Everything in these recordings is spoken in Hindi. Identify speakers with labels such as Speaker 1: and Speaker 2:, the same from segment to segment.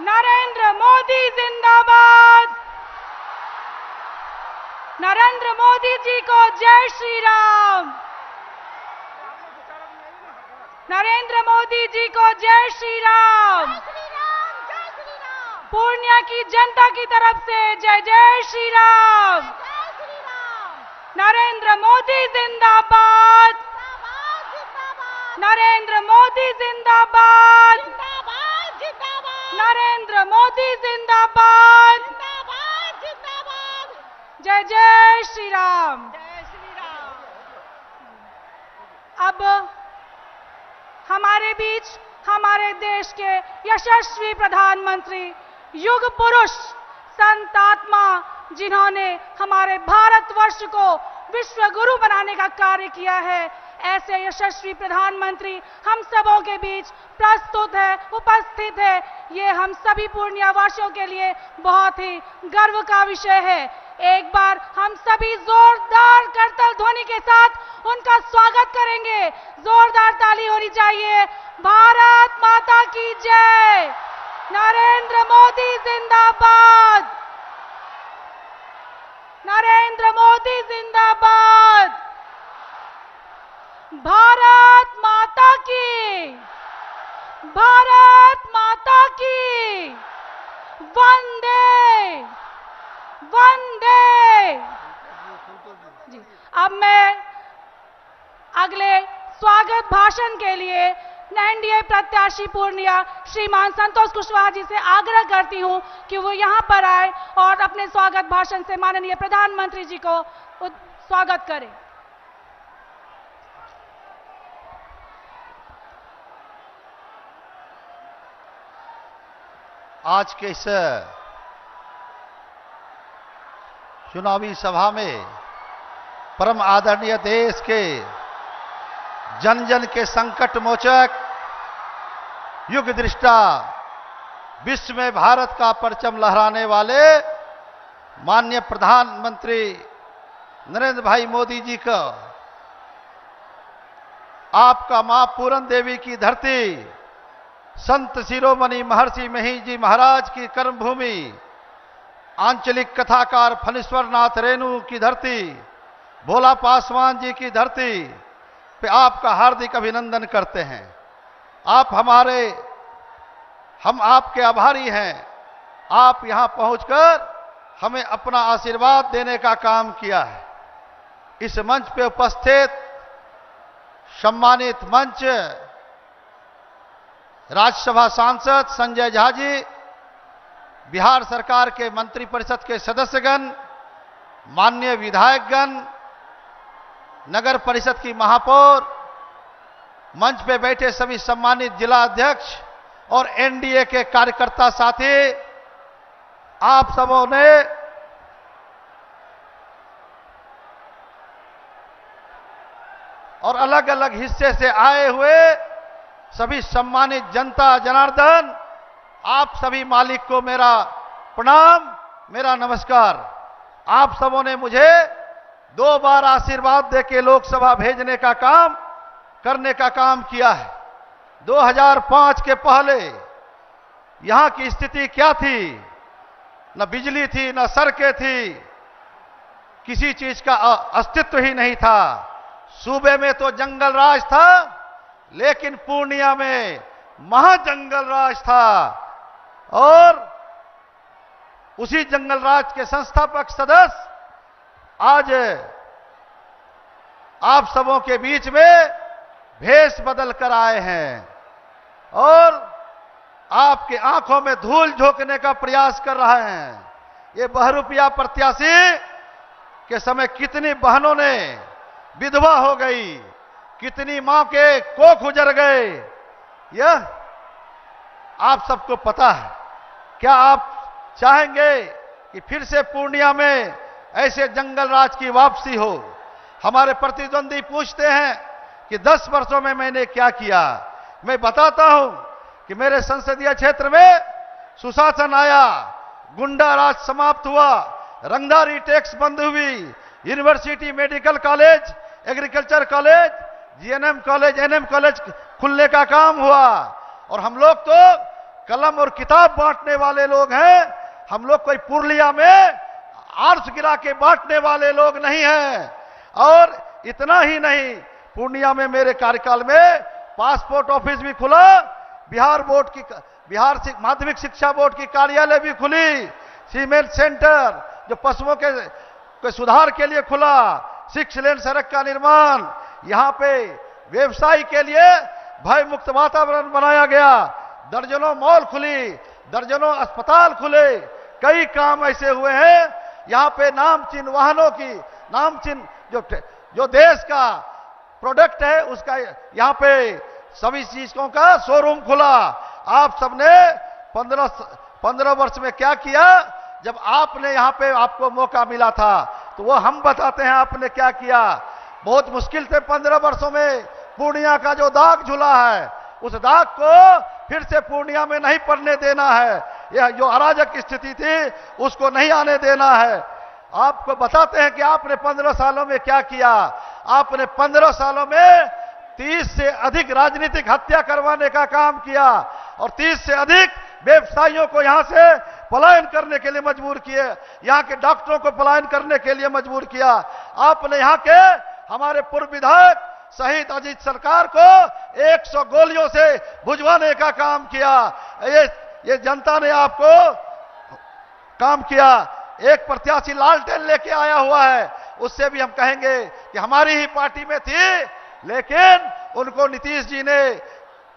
Speaker 1: नरेंद्र मोदी जिंदाबाद। नरेंद्र मोदी जी को जय श्री राम। नरेंद्र मोदी जी को जय श्री राम। पूर्णिया की जनता की तरफ से जय जय श्री राम। नरेंद्र मोदी जिंदाबाद। नरेंद्र मोदी जिंदाबाद। नरेंद्र मोदी जिंदाबाद। जय जय श्री राम। अब हमारे बीच हमारे देश के यशस्वी प्रधानमंत्री, युग पुरुष, संत आत्मा, जिन्होंने हमारे भारतवर्ष को विश्व गुरु बनाने का कार्य किया है, ऐसे यशस्वी प्रधानमंत्री हम सबों के बीच प्रस्तुत है, उपस्थित है। ये हम सभी पूर्णिया वासियों के लिए बहुत ही गर्व का विषय है। एक बार हम सभी जोरदार करताल ध्वनि के साथ उनका स्वागत करेंगे। जोरदार ताली होनी चाहिए। भारत माता की जय। नरेंद्र मोदी जिंदाबाद। नरेंद्र मोदी जिंदाबाद। भारत माता की। भारत माता की। वंदे वंदे। जी, अब मैं अगले स्वागत भाषण के लिए एनडीए प्रत्याशी पूर्णिया श्रीमान संतोष कुशवाहा जी से आग्रह करती हूं कि वो यहां पर आए और अपने स्वागत भाषण से माननीय प्रधानमंत्री जी को स्वागत करें।
Speaker 2: आज के इस चुनावी सभा में परम आदरणीय देश के जन जन के संकट मोचक, युग दृष्टा, विश्व में भारत का परचम लहराने वाले माननीय प्रधानमंत्री नरेंद्र भाई मोदी जी का, आपका मां पूरन देवी की धरती, संत शिरोमणि महर्षि मही जी महाराज की कर्मभूमि, आंचलिक कथाकार फणीश्वर नाथ रेणु की धरती, भोला पासवान जी की धरती पे आपका हार्दिक अभिनंदन करते हैं। हम आपके आभारी हैं। आप यहां पहुंचकर हमें अपना आशीर्वाद देने का काम किया है। इस मंच पे उपस्थित सम्मानित मंच राज्यसभा सांसद संजय झा जी, बिहार सरकार के मंत्रिपरिषद के सदस्यगण, माननीय विधायकगण, नगर परिषद की महापौर, मंच पे बैठे सभी सम्मानित जिला अध्यक्ष और एनडीए के कार्यकर्ता साथी, आप सबों ने और अलग अलग हिस्से से आए हुए सभी सम्मानित जनता जनार्दन, आप सभी मालिक को मेरा प्रणाम, मेरा नमस्कार। आप सबों ने मुझे 2 बार आशीर्वाद देके लोकसभा भेजने का काम, करने का काम किया है। 2005 के पहले यहां की स्थिति क्या थी? न बिजली थी, न सड़कें थी, किसी चीज का अस्तित्व ही नहीं था। सूबे में तो जंगल राज था, लेकिन पूर्णिया में महाजंगल राज था। और उसी जंगल राज के संस्थापक सदस्य आज आप सबों के बीच में भेष बदल कर आए हैं और आपके आंखों में धूल झोंकने का प्रयास कर रहे हैं। ये बहुरूपिया प्रत्याशी के समय कितनी बहनों ने विधवा हो गई, कितनी मां के कोख उजड़ गए, यह आप सबको पता है। क्या आप चाहेंगे कि फिर से पूर्णिया में ऐसे जंगल राज की वापसी हो? हमारे प्रतिद्वंदी पूछते हैं कि 10 वर्षों में मैंने क्या किया। मैं बताता हूं कि मेरे संसदीय क्षेत्र में सुशासन आया, गुंडा राज समाप्त हुआ, रंगदारी टैक्स बंद हुई, university, medical college, agriculture college, GNM college, NM college खुलने का काम हुआ। और हम लोग तो कलम और किताब बांटने वाले लोग हैं। हम लोग कोई पुरलिया में आर्स गिरा के बांटने वाले लोग नहीं हैं। और इतना ही नहीं, पूर्णिया में मेरे कार्यकाल में पासपोर्ट ऑफिस भी खुला, बिहार माध्यमिक शिक्षा बोर्ड की कार्यालय भी खुली, सीमेंट सेंटर जो पशुओं के सुधार के लिए खुला, 6 लेन सड़क का निर्माण, यहां पे व्यवसाय के लिए भय मुक्त वातावरण बनाया गया, दर्जनों मॉल खुली, दर्जनों अस्पताल खुले, कई काम ऐसे हुए हैं। यहां पे नामचीन वाहनों की, नामचीन जो देश का प्रोडक्ट है उसका यहां पे सभी चीजों का शोरूम खुला। आप सबने 15 वर्ष में क्या किया? जब आपने यहां पे आपको मौका मिला था तो वो हम बताते हैं आपने क्या किया। बहुत मुश्किल से 15 वर्षों में पूर्णिया का जो दाग झूला है, उस दाग को फिर से पूर्णिया में नहीं पड़ने देना है। यह जो अराजक स्थिति थी उसको नहीं आने देना है। आपको बताते हैं कि आपने 15 सालों में क्या किया। आपने 15 सालों में 30 से अधिक राजनीतिक हत्या करवाने का काम किया और 30 से अधिक व्यवसायियों को यहां से पलायन करने के लिए मजबूर किए, यहां के डॉक्टरों को पलायन करने के लिए मजबूर किया। आपने यहां के हमारे पूर्व विधायक शहीद अजीत सरकार को 100 गोलियों से भुजवाने का काम किया। ये जनता ने आपको काम किया। एक प्रत्याशी लालटेन लेके आया हुआ है, उससे भी हम कहेंगे कि हमारी ही पार्टी में थी, लेकिन उनको नीतीश जी ने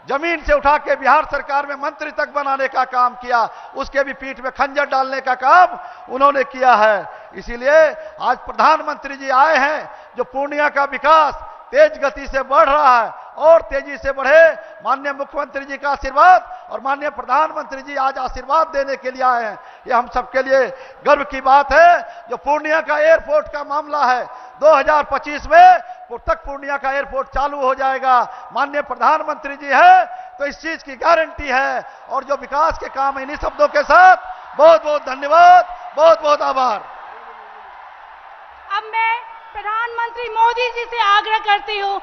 Speaker 2: जमीन से उठा के बिहार सरकार में मंत्री तक बनाने का काम किया, उसके भी पीठ में खंजर डालने का काम उन्होंने किया है। इसीलिए आज प्रधानमंत्री जी आए हैं, जो पूर्णिया का विकास तेज गति से बढ़ रहा है और तेजी से बढ़े। माननीय मुख्यमंत्री जी का आशीर्वाद और माननीय प्रधानमंत्री जी आज आशीर्वाद देने के लिए आए हैं। ये हम सबके लिए गर्व की बात है। जो पूर्णिया का एयरपोर्ट का मामला है, 2025 में तक पूर्णिया का एयरपोर्ट चालू हो जाएगा। माननीय प्रधानमंत्री जी है तो इस चीज की गारंटी है। और जो विकास के काम है, इन्हीं शब्दों के साथ बहुत बहुत धन्यवाद, बहुत बहुत आभार।
Speaker 1: अब मैं प्रधानमंत्री मोदी जी से आग्रह करती हूं,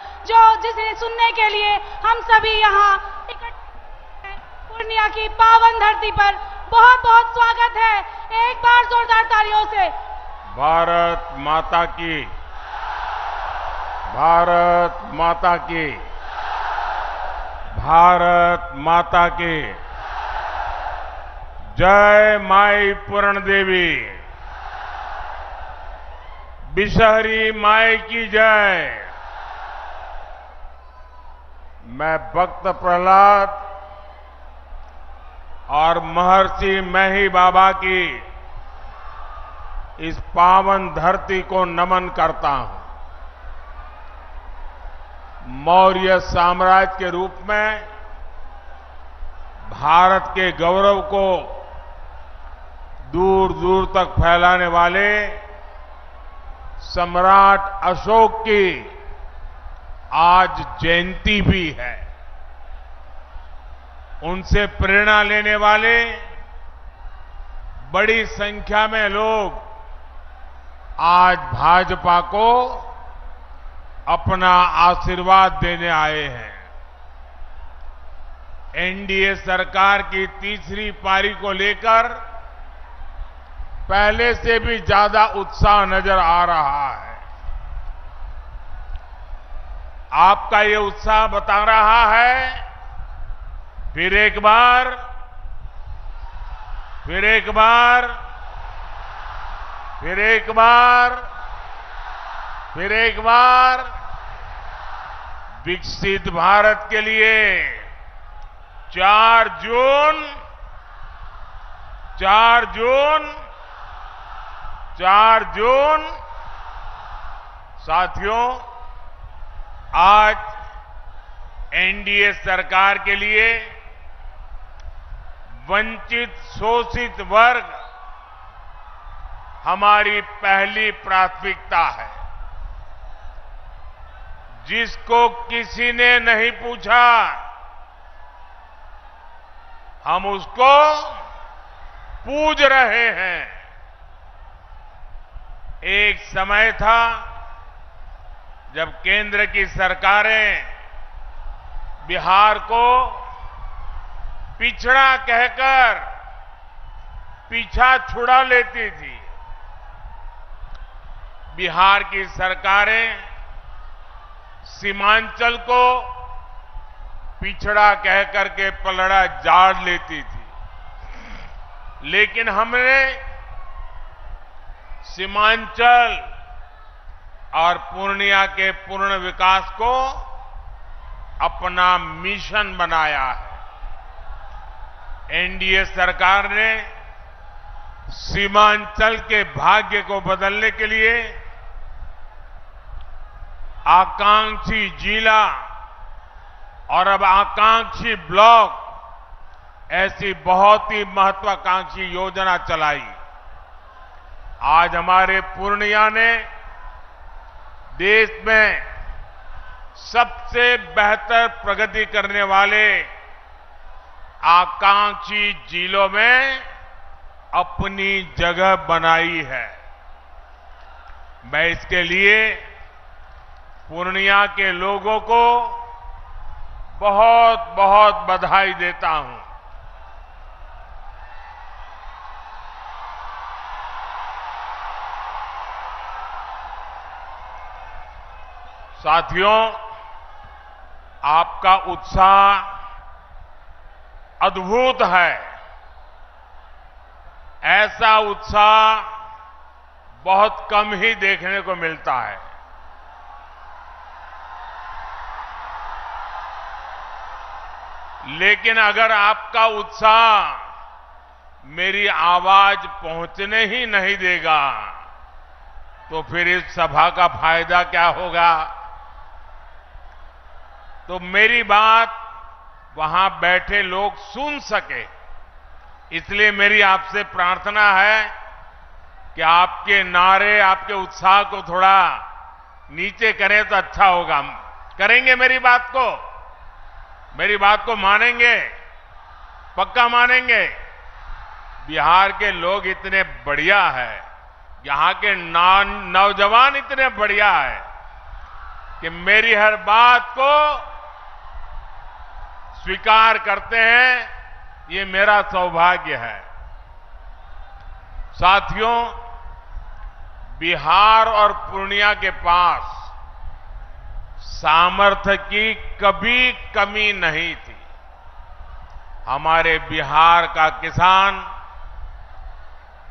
Speaker 1: जिसे सुनने के लिए हम सभी यहाँ इकट्ठे हैं। पूर्णिया की पावन धरती पर बहुत बहुत स्वागत है। एक बार जोरदार तालियों से।
Speaker 3: भारत माता की, भारत माता की, भारत माता की जय। माई पूर्ण देवी, बिशहरी माई की जय। मैं भक्त प्रहलाद और महर्षि मेही बाबा की इस पावन धरती को नमन करता हूं। मौर्य साम्राज्य के रूप में भारत के गौरव को दूर दूर तक फैलाने वाले सम्राट अशोक की आज जयंती भी है। उनसे प्रेरणा लेने वाले बड़ी संख्या में लोग आज भाजपा को अपना आशीर्वाद देने आए हैं। एनडीए सरकार की तीसरी पारी को लेकर पहले से भी ज्यादा उत्साह नजर आ रहा है। आपका ये उत्साह बता रहा है, फिर एक बार, फिर एक बार, फिर एक बार, फिर एक बार विकसित भारत के लिए 4 जून 4 जून 4 जून साथियों, आज एनडीए सरकार के लिए वंचित शोषित वर्ग हमारी पहली प्राथमिकता है। जिसको किसी ने नहीं पूछा, हम उसको पूज रहे हैं। एक समय था जब केंद्र की सरकारें बिहार को पिछड़ा कहकर पीछा छुड़ा लेती थी। बिहार की सरकारें सीमांचल को पिछड़ा कहकर के पलड़ा झाड़ लेती थी, लेकिन हमने सीमांचल और पूर्णिया के पूर्ण विकास को अपना मिशन बनाया है। एनडीए सरकार ने सीमांचल के भाग्य को बदलने के लिए आकांक्षी जिला और अब आकांक्षी ब्लॉक ऐसी बहुत ही महत्वाकांक्षी योजना चलाई। आज हमारे पूर्णिया ने देश में सबसे बेहतर प्रगति करने वाले आकांक्षी जिलों में अपनी जगह बनाई है। मैं इसके लिए पूर्णिया के लोगों को बहुत बहुत बधाई देता हूं। साथियों, आपका उत्साह अद्भुत है। ऐसा उत्साह बहुत कम ही देखने को मिलता है। लेकिन अगर आपका उत्साह मेरी आवाज पहुंचने ही नहीं देगा तो फिर इस सभा का फायदा क्या होगा। तो मेरी बात वहां बैठे लोग सुन सके, इसलिए मेरी आपसे प्रार्थना है कि आपके नारे, आपके उत्साह को थोड़ा नीचे करें तो अच्छा होगा। करेंगे मेरी बात को? मेरी बात को मानेंगे? पक्का मानेंगे? बिहार के लोग इतने बढ़िया है, यहां के नौजवान इतने बढ़िया है कि मेरी हर बात को स्वीकार करते हैं। ये मेरा सौभाग्य है। साथियों, बिहार और पूर्णिया के पास सामर्थ्य की कभी कमी नहीं थी। हमारे बिहार का किसान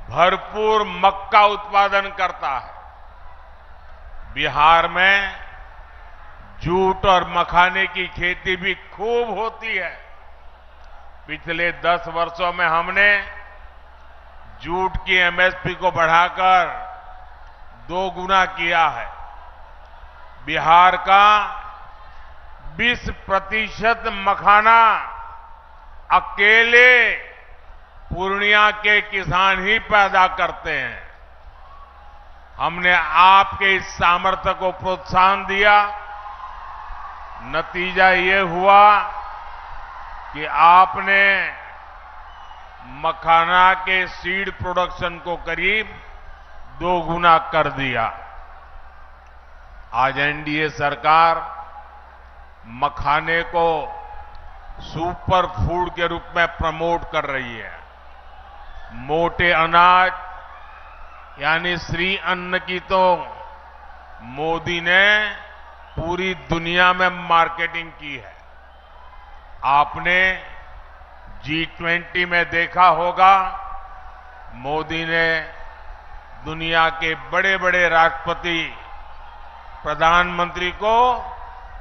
Speaker 3: भरपूर मक्का उत्पादन करता है। बिहार में जूट और मखाने की खेती भी खूब होती है। पिछले 10 वर्षों में हमने जूट की एमएसपी को बढ़ाकर 2 गुना किया है। बिहार का 20% मखाना अकेले पूर्णिया के किसान ही पैदा करते हैं। हमने आपके इस सामर्थ्य को प्रोत्साहन दिया। नतीजा ये हुआ कि आपने मखाना के सीड प्रोडक्शन को करीब 2 गुना कर दिया। आज एनडीए सरकार मखाने को सुपर फूड के रूप में प्रमोट कर रही है। मोटे अनाज यानी श्री अन्न की तो मोदी ने पूरी दुनिया में मार्केटिंग की है। आपने G20 में देखा होगा, मोदी ने दुनिया के बड़े बड़े राष्ट्रपति, प्रधानमंत्री को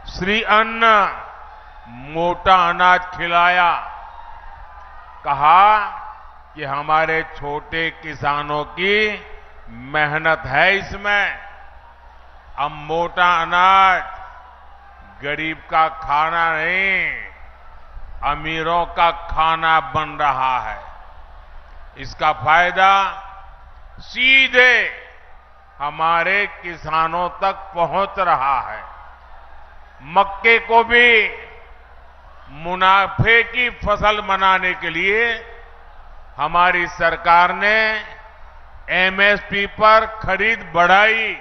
Speaker 3: श्री अन्न, मोटा अनाज खिलाया। कहा कि हमारे छोटे किसानों की मेहनत है इसमें। अब मोटा अनाज गरीब का खाना नहीं, अमीरों का खाना बन रहा है। इसका फायदा सीधे हमारे किसानों तक पहुंच रहा है। मक्के को भी मुनाफे की फसल बनाने के लिए हमारी सरकार ने एमएसपी पर खरीद बढ़ाई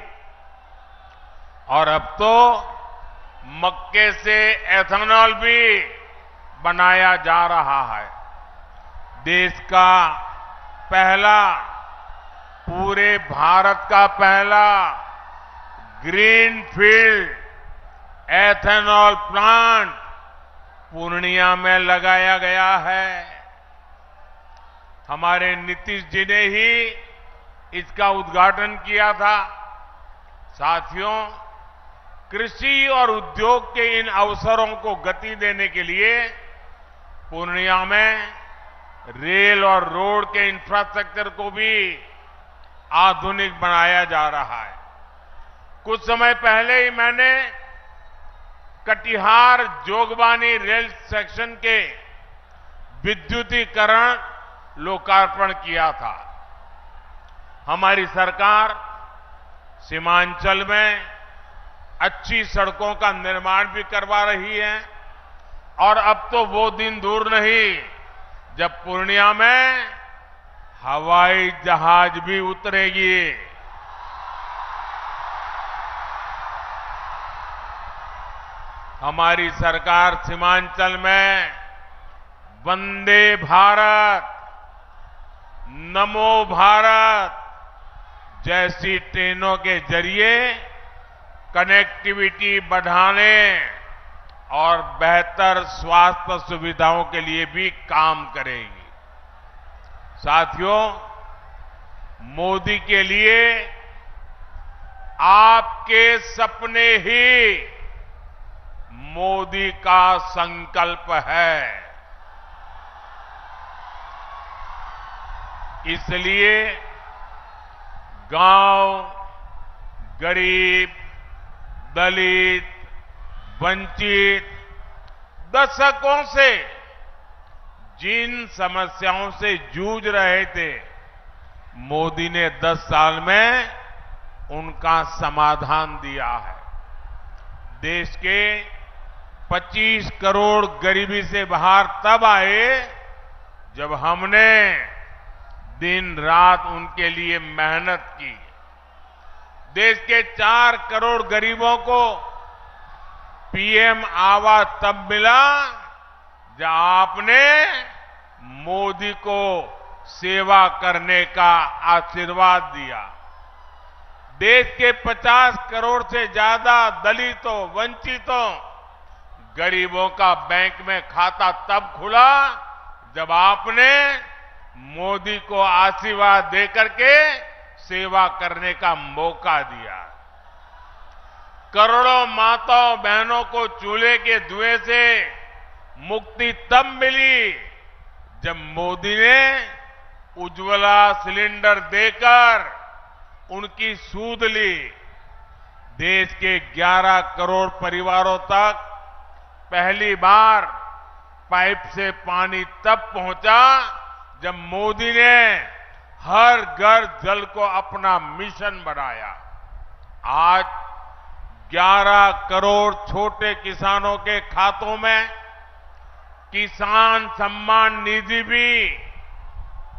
Speaker 3: और अब तो मक्के से एथेनॉल भी बनाया जा रहा है। देश का पहला, पूरे भारत का पहला ग्रीनफील्ड एथेनॉल प्लांट पूर्णिया में लगाया गया है। हमारे नीतीश जी ने ही इसका उद्घाटन किया था। साथियों, कृषि और उद्योग के इन अवसरों को गति देने के लिए पूर्णिया में रेल और रोड के इंफ्रास्ट्रक्चर को भी आधुनिक बनाया जा रहा है। कुछ समय पहले ही मैंने कटिहार जोगबानी रेल सेक्शन के विद्युतीकरण लोकार्पण किया था। हमारी सरकार सीमांचल में अच्छी सड़कों का निर्माण भी करवा रही है और अब तो वो दिन दूर नहीं जब पूर्णिया में हवाई जहाज भी उतरेगी। हमारी सरकार सीमांचल में वंदे भारत, नमो भारत जैसी ट्रेनों के जरिए कनेक्टिविटी बढ़ाने और बेहतर स्वास्थ्य सुविधाओं के लिए भी काम करेगी। साथियों, मोदी के लिए आपके सपने ही मोदी का संकल्प है। इसलिए गांव, गरीब, दलित, वंचित दशकों से जिन समस्याओं से जूझ रहे थे, मोदी ने 10 साल में उनका समाधान दिया है। देश के 25 करोड़ गरीबी से बाहर तब आए जब हमने दिन रात उनके लिए मेहनत की। देश के 4 करोड़ गरीबों को पीएम आवास तब मिला जब आपने मोदी को सेवा करने का आशीर्वाद दिया। देश के 50 करोड़ से ज्यादा दलितों, वंचितों, गरीबों का बैंक में खाता तब खुला जब आपने मोदी को आशीर्वाद देकर के सेवा करने का मौका दिया। करोड़ों माताओं बहनों को चूल्हे के धुएं से मुक्ति तब मिली जब मोदी ने उज्ज्वला सिलेंडर देकर उनकी सूध ली। देश के 11 करोड़ परिवारों तक पहली बार पाइप से पानी तब पहुंचा जब मोदी ने हर घर जल को अपना मिशन बनाया। आज 11 करोड़ छोटे किसानों के खातों में किसान सम्मान निधि भी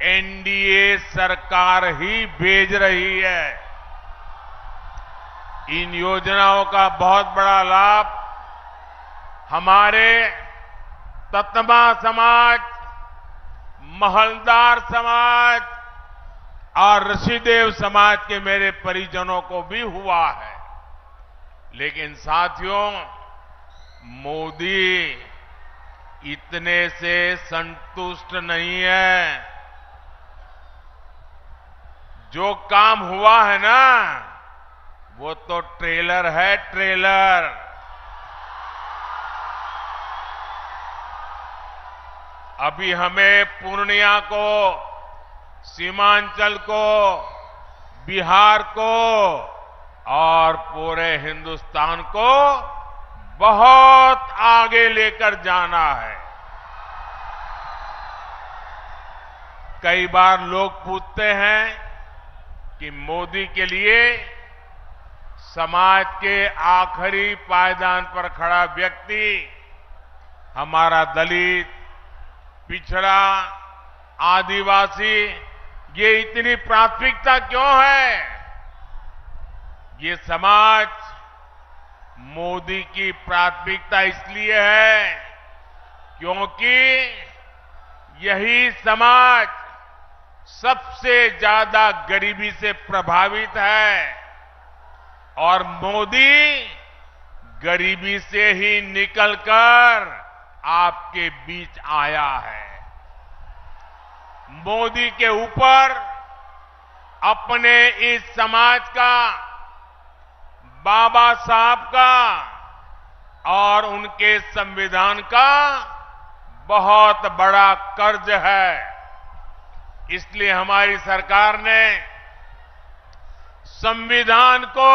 Speaker 3: एनडीए सरकार ही भेज रही है। इन योजनाओं का बहुत बड़ा लाभ हमारे ततमा समाज, महलदार समाज और ऋषिदेव समाज के मेरे परिजनों को भी हुआ है। लेकिन साथियों, मोदी इतने से संतुष्ट नहीं है। जो काम हुआ है ना, वो तो ट्रेलर है, ट्रेलर। अभी हमें पूर्णिया को, सीमांचल को, बिहार को और पूरे हिंदुस्तान को बहुत आगे लेकर जाना है। कई बार लोग पूछते हैं कि मोदी के लिए समाज के आखिरी पायदान पर खड़ा व्यक्ति, हमारा दलित, पिछड़ा, आदिवासी, ये इतनी प्राथमिकता क्यों है? ये समाज मोदी की प्राथमिकता इसलिए है क्योंकि यही समाज सबसे ज्यादा गरीबी से प्रभावित है और मोदी गरीबी से ही निकलकर आपके बीच आया है। मोदी के ऊपर अपने इस समाज का, बाबा साहब का और उनके संविधान का बहुत बड़ा कर्ज है। इसलिए हमारी सरकार ने संविधान को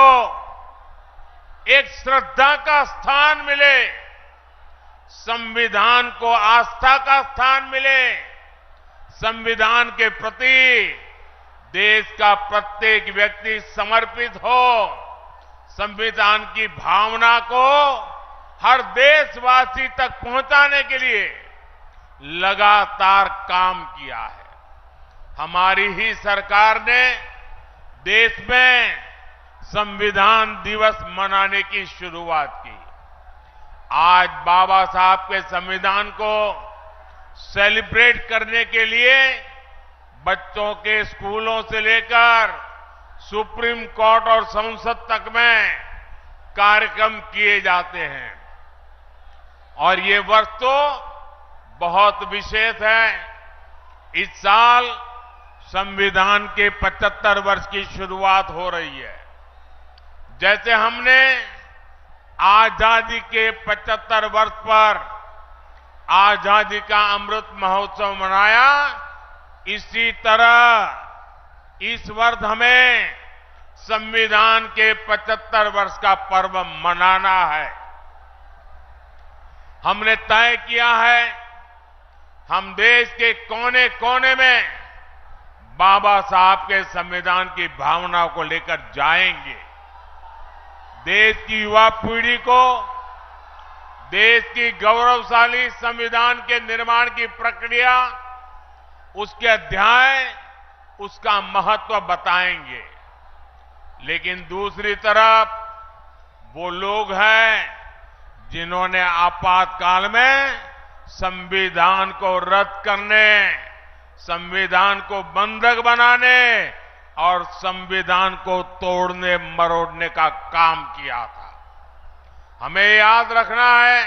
Speaker 3: एक श्रद्धा का स्थान मिले, संविधान को आस्था का स्थान मिले, संविधान के प्रति देश का प्रत्येक व्यक्ति समर्पित हो, संविधान की भावना को हर देशवासी तक पहुंचाने के लिए लगातार काम किया है। हमारी ही सरकार ने देश में संविधान दिवस मनाने की शुरुआत की। आज बाबा साहब के संविधान को सेलिब्रेट करने के लिए बच्चों के स्कूलों से लेकर सुप्रीम कोर्ट और संसद तक में कार्यक्रम किए जाते हैं और ये वर्ष तो बहुत विशेष है। इस साल संविधान के 75 वर्ष की शुरुआत हो रही है। जैसे हमने आजादी के 75 वर्ष पर आजादी का अमृत महोत्सव मनाया, इसी तरह इस वर्ष हमें संविधान के 75 वर्ष का पर्व मनाना है। हमने तय किया है हम देश के कोने कोने में बाबा साहब के संविधान की भावना को लेकर जाएंगे। देश की युवा पीढ़ी को देश की गौरवशाली संविधान के निर्माण की प्रक्रिया, उसके अध्याय, उसका महत्व बताएंगे। लेकिन दूसरी तरफ वो लोग हैं जिन्होंने आपातकाल में संविधान को रद्द करने, संविधान को बंधक बनाने और संविधान को तोड़ने मरोड़ने का काम किया था। हमें याद रखना है,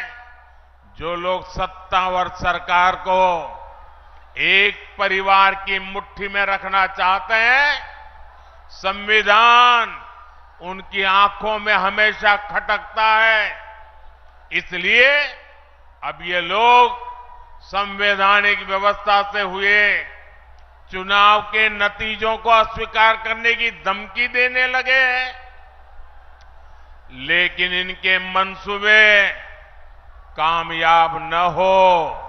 Speaker 3: जो लोग सत्तावर सरकार को एक परिवार की मुट्ठी में रखना चाहते हैं, संविधान उनकी आंखों में हमेशा खटकता है। इसलिए अब ये लोग संवैधानिक व्यवस्था से हुए चुनाव के नतीजों को अस्वीकार करने की धमकी देने लगे हैं। लेकिन इनके मंसूबे कामयाब न हो,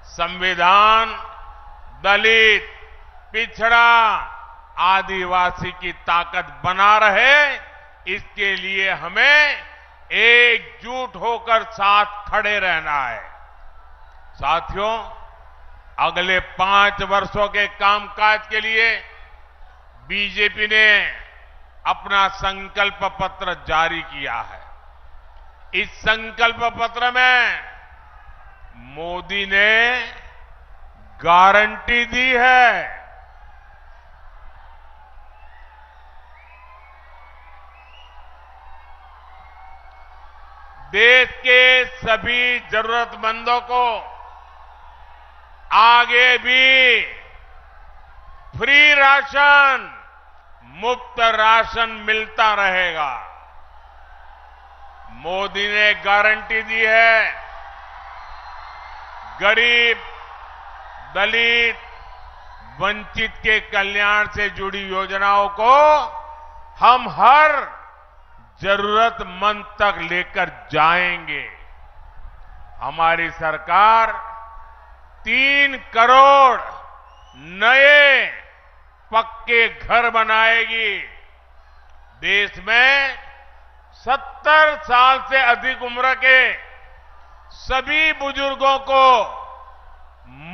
Speaker 3: संविधान दलित, पिछड़ा, आदिवासी की ताकत बना रहे, इसके लिए हमें एकजुट होकर साथ खड़े रहना है। साथियों, अगले 5 वर्षों के कामकाज के लिए बीजेपी ने अपना संकल्प पत्र जारी किया है। इस संकल्प पत्र में मोदी ने गारंटी दी है देश के सभी जरूरतमंदों को आगे भी फ्री राशन, मुफ्त राशन मिलता रहेगा। मोदी ने गारंटी दी है गरीब, दलित, वंचित के कल्याण से जुड़ी योजनाओं को हम हर जरूरतमंद तक लेकर जाएंगे। हमारी सरकार 3 करोड़ नए पक्के घर बनाएगी। देश में 70 साल से अधिक उम्र के सभी बुजुर्गों को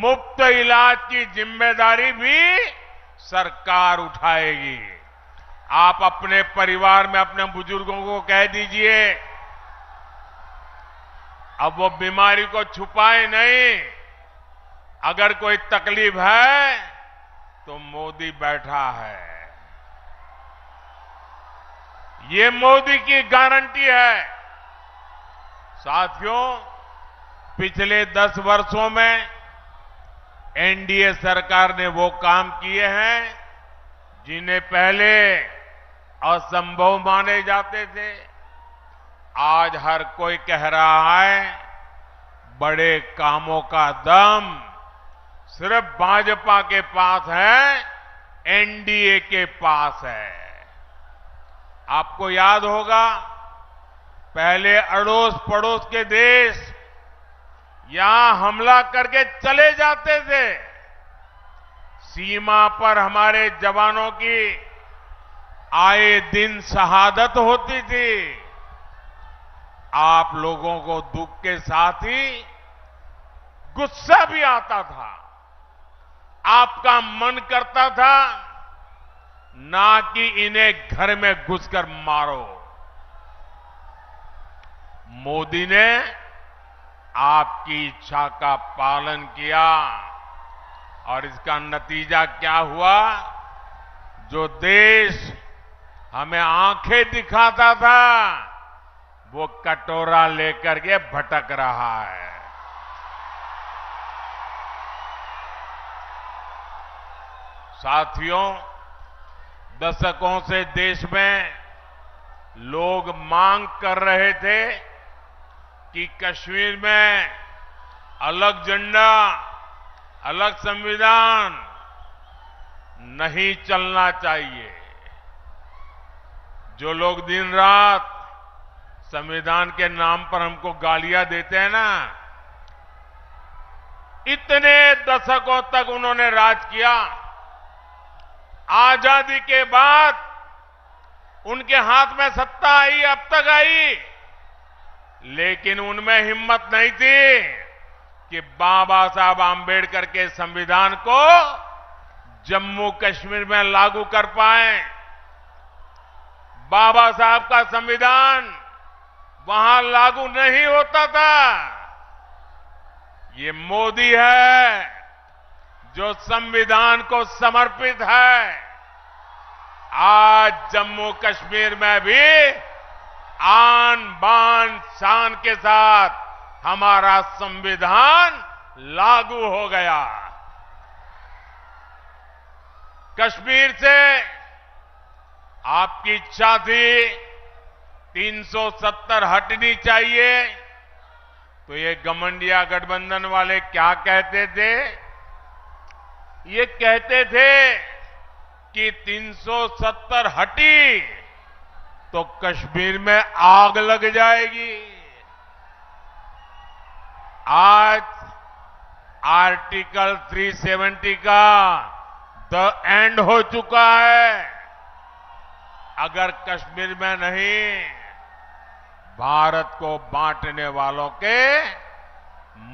Speaker 3: मुफ्त इलाज की जिम्मेदारी भी सरकार उठाएगी। आप अपने परिवार में अपने बुजुर्गों को कह दीजिए अब वो बीमारी को छुपाए नहीं। अगर कोई तकलीफ है तो मोदी बैठा है। ये मोदी की गारंटी है। साथियों, पिछले 10 वर्षों में एनडीए सरकार ने वो काम किए हैं जिन्हें पहले असंभव माने जाते थे। आज हर कोई कह रहा है बड़े कामों का दम सिर्फ भाजपा के पास है, एनडीए के पास है। आपको याद होगा, पहले अड़ोस पड़ोस के देश यहां हमला करके चले जाते थे। सीमा पर हमारे जवानों की आए दिन शहादत होती थी। आप लोगों को दुख के साथ ही गुस्सा भी आता था। आपका मन करता था ना कि इन्हें घर में घुसकर मारो। मोदी ने आपकी इच्छा का पालन किया और इसका नतीजा क्या हुआ? जो देश हमें आंखें दिखाता था वो कटोरा लेकर के भटक रहा है। साथियों, दशकों से देश में लोग मांग कर रहे थे कि कश्मीर में अलग झंडा, अलग संविधान नहीं चलना चाहिए। जो लोग दिन रात संविधान के नाम पर हमको गालियां देते हैं ना, इतने दशकों तक उन्होंने राज किया। आजादी के बाद उनके हाथ में सत्ता आई, अब तक आई, लेकिन उनमें हिम्मत नहीं थी कि बाबा साहब आंबेडकर के संविधान को जम्मू कश्मीर में लागू कर पाए। बाबा साहब का संविधान वहां लागू नहीं होता था। ये मोदी है जो संविधान को समर्पित है। आज जम्मू कश्मीर में भी आन बान शान के साथ हमारा संविधान लागू हो गया। कश्मीर से आपकी इच्छा थी 370 हटनी चाहिए, तो ये घमंडिया गठबंधन वाले क्या कहते थे? ये कहते थे कि 370 हटी तो कश्मीर में आग लग जाएगी। आज आर्टिकल 370 का द एंड हो चुका है। अगर कश्मीर में नहीं, भारत को बांटने वालों के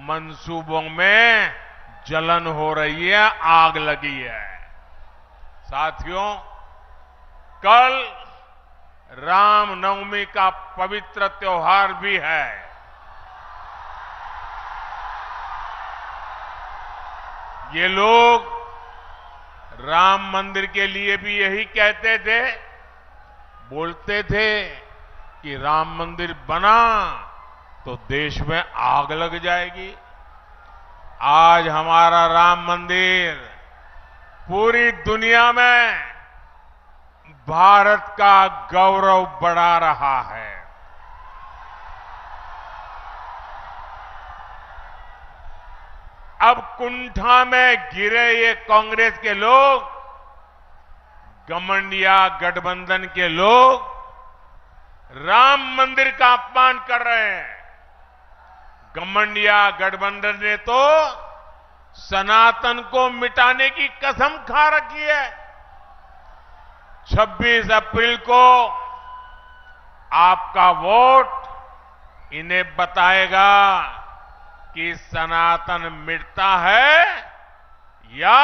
Speaker 3: मंसूबों में जलन हो रही है, आग लगी है। साथियों, कल रामनवमी का पवित्र त्योहार भी है। ये लोग राम मंदिर के लिए भी यही कहते थे, बोलते थे कि राम मंदिर बना तो देश में आग लग जाएगी। आज हमारा राम मंदिर पूरी दुनिया में भारत का गौरव बढ़ा रहा है। अब कुंठा में गिरे ये कांग्रेस के लोग, घमंडिया गठबंधन के लोग राम मंदिर का अपमान कर रहे हैं। घमंडिया गठबंधन ने तो सनातन को मिटाने की कसम खा रखी है। 26 अप्रैल को आपका वोट इन्हें बताएगा कि सनातन मिटता है या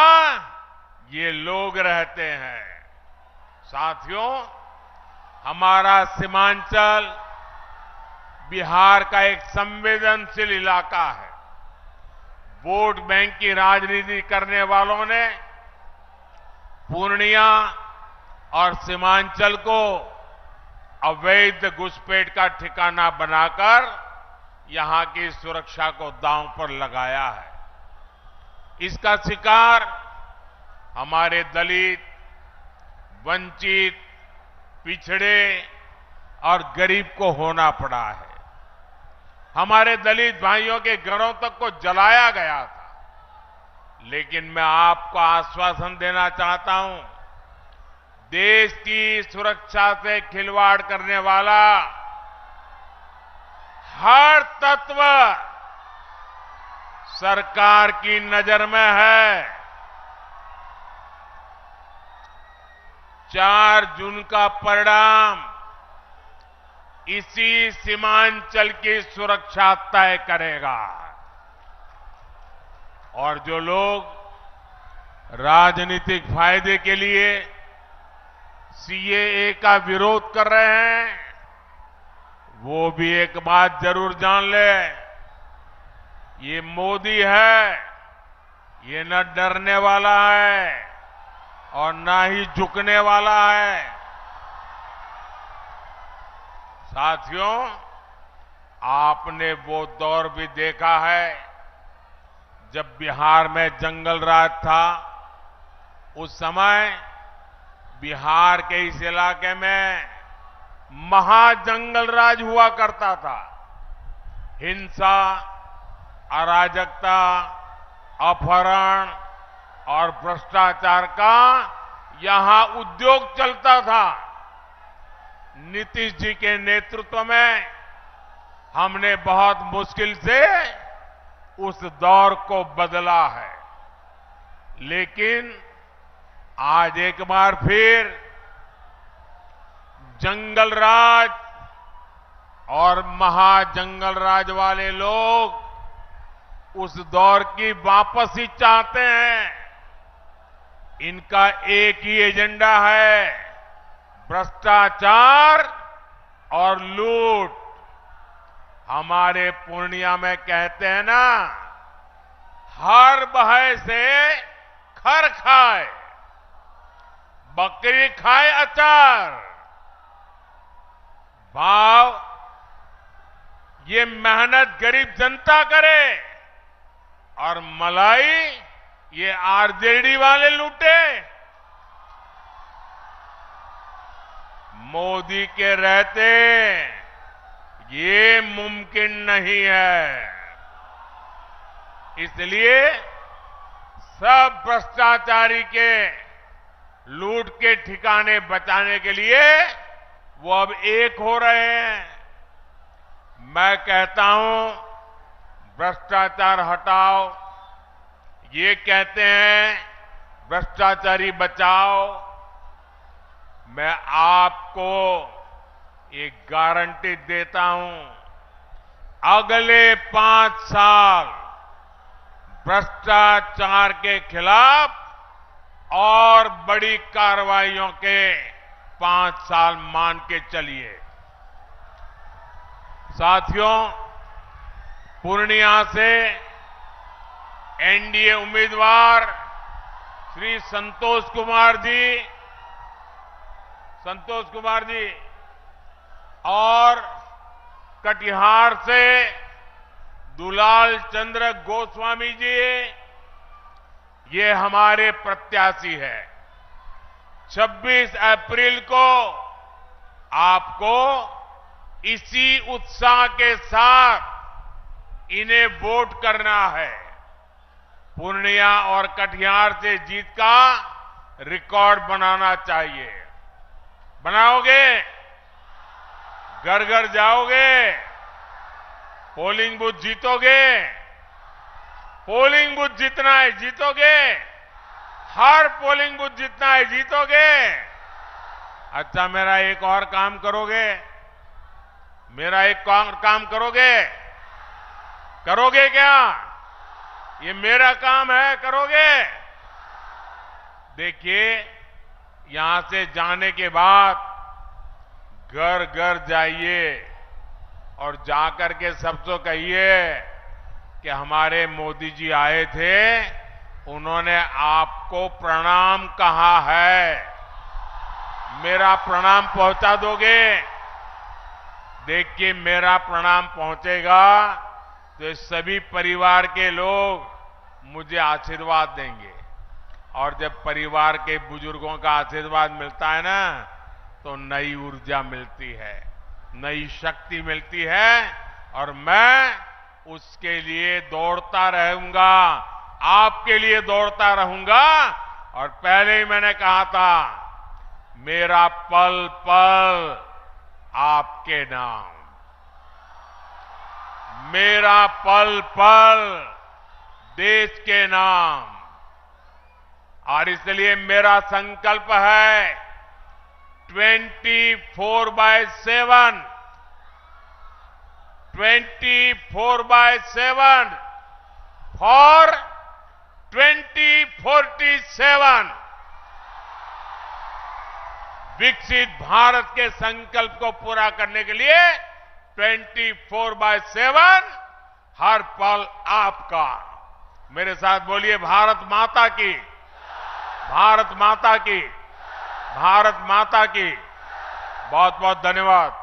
Speaker 3: ये लोग रहते हैं। साथियों, हमारा सीमांचल बिहार का एक संवेदनशील इलाका है। वोट बैंक की राजनीति करने वालों ने पूर्णिया और सीमांचल को अवैध घुसपैठ का ठिकाना बनाकर यहां की सुरक्षा को दांव पर लगाया है। इसका शिकार हमारे दलित, वंचित, पिछड़े और गरीब को होना पड़ा है। हमारे दलित भाइयों के घरों तक को जलाया गया था। लेकिन मैं आपको आश्वासन देना चाहता हूं, देश की सुरक्षा से खिलवाड़ करने वाला हर तत्व सरकार की नजर में है। 4 जून का परिणाम इसी सीमांचल की सुरक्षा तय करेगा। और जो लोग राजनीतिक फायदे के लिए सीएए का विरोध कर रहे हैं, वो भी एक बात जरूर जान ले, ये मोदी है, ये न डरने वाला है और ना ही झुकने वाला है। साथियों, आपने वो दौर भी देखा है जब बिहार में जंगल राज था। उस समय बिहार के इस इलाके में महाजंगल राज हुआ करता था। हिंसा, अराजकता, अपहरण और भ्रष्टाचार का यहां उद्योग चलता था। नीतीश जी के नेतृत्व में हमने बहुत मुश्किल से उस दौर को बदला है। लेकिन आज एक बार फिर जंगल राज और महाजंगल राज वाले लोग उस दौर की वापसी चाहते हैं। इनका एक ही एजेंडा है, भ्रष्टाचार और लूट। हमारे पूर्णिया में कहते हैं ना, हर बहे से खर खाए, बकरी खाए अचार। भाव ये मेहनत गरीब जनता करे और मलाई ये आरजेडी वाले लूटे। मोदी के रहते ये मुमकिन नहीं है। इसलिए सब भ्रष्टाचारी के लूट के ठिकाने बचाने के लिए वो अब एक हो रहे हैं। मैं कहता हूं, भ्रष्टाचार हटाओ। ये कहते हैं भ्रष्टाचारी बचाओ। मैं आपको एक गारंटी देता हूं, अगले 5 साल भ्रष्टाचार के खिलाफ और बड़ी कार्रवाइयों के 5 साल मान के चलिए। साथियों, पूर्णिया से एनडीए उम्मीदवार श्री संतोष कुमार जी और कटिहार से दुलाल चंद्र गोस्वामी जी, ये हमारे प्रत्याशी है। 26 अप्रैल को आपको इसी उत्साह के साथ इन्हें वोट करना है। पूर्णिया और कटिहार से जीत का रिकॉर्ड बनाना चाहिए। बनाओगे? घर घर जाओगे? पोलिंग बूथ जीतोगे? पोलिंग बूथ जीतना है, जीतोगे? हर पोलिंग बूथ जीतना है, जीतोगे? अच्छा, मेरा एक और काम करोगे? मेरा एक और काम करोगे? करोगे क्या? ये मेरा काम है, करोगे? देखिए, यहां से जाने के बाद घर घर जाइए, और जाकर के सबसे कहिए कि हमारे मोदी जी आए थे, उन्होंने आपको प्रणाम कहा है। मेरा प्रणाम पहुंचा दोगे? देखिए, मेरा प्रणाम पहुंचेगा तो सभी परिवार के लोग मुझे आशीर्वाद देंगे, और जब परिवार के बुजुर्गों का आशीर्वाद मिलता है ना, तो नई ऊर्जा मिलती है, नई शक्ति मिलती है, और मैं उसके लिए दौड़ता रहूंगा, आपके लिए दौड़ता रहूंगा। और पहले ही मैंने कहा था, मेरा पल पल आपके नाम, मेरा पल पल देश के नाम। और इसलिए मेरा संकल्प है 24/7 फॉर 2047 विकसित भारत के संकल्प को पूरा करने के लिए 24/7 हर पल आपका। मेरे साथ बोलिए, भारत माता की, भारत माता की, भारत माता की। बहुत बहुत धन्यवाद।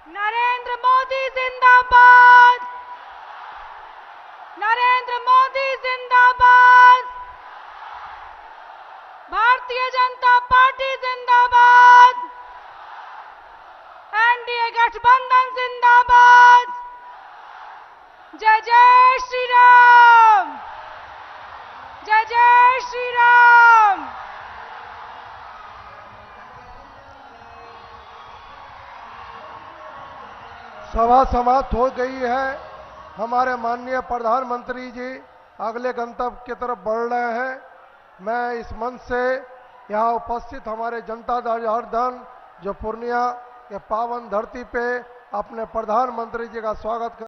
Speaker 1: नरेंद्र मोदी जिंदाबाद, नरेंद्र मोदी जिंदाबाद, भारतीय जनता पार्टी जिंदाबाद, एनडीए गठबंधन जिंदाबाद। जय जय श्री राम, जय जय श्री राम।
Speaker 4: सभा समाप्त हो गई है। हमारे माननीय प्रधानमंत्री जी अगले गंतव्य की तरफ बढ़ रहे हैं। मैं इस मंच से यहाँ उपस्थित हमारे जनता दल जनार्दन जो पूर्णिया के पावन धरती पे अपने प्रधानमंत्री जी का स्वागत कर